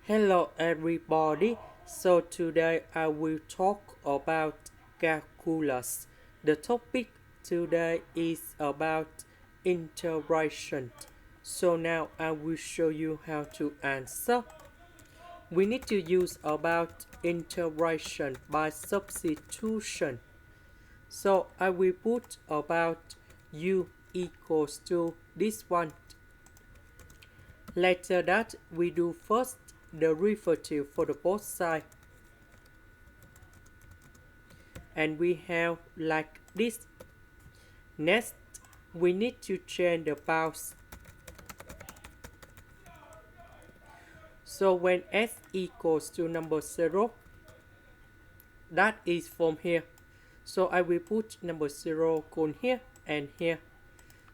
Hello everybody. So today I will talk about calculus. The topic today is about integration. So now I will show you how to answer. We need to use about integration by substitution. So I will put about u equals to this one. Later that we do first derivative for the both sides, and we have like this. Next we need to change the bounds. So when s equals to number 0, that is from here. So I will put number 0 going here and here.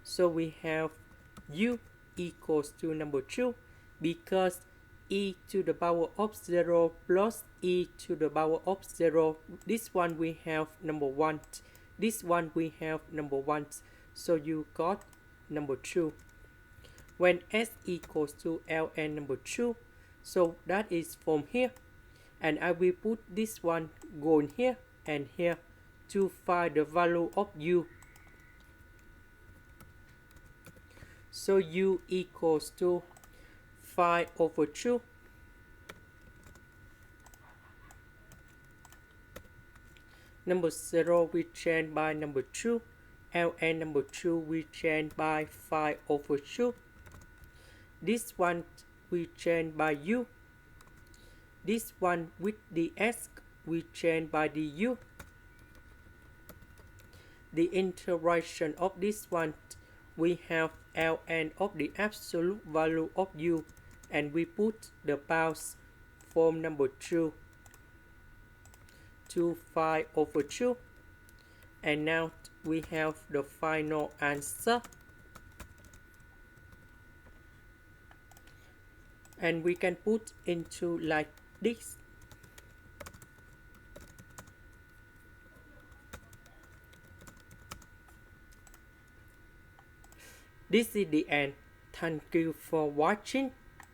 So we have u equals to number 2 because e to the power of 0 plus e to the power of 0. This one we have number 1. This one we have number 1. So you got number 2. When s equals to ln number 2, so that is from here. And I will put this one going here and here to find the value of u. So u equals to 5/2. Number 0 we change by number 2. ln number 2 we change by 5/2. This one we change by u. This one with the s we change by the u. The integration of this one, we have ln of the absolute value of u, and we put the bounds from number 2 to 5/2, and now we have the final answer. And we can put into like this. This is the end. Thank you for watching.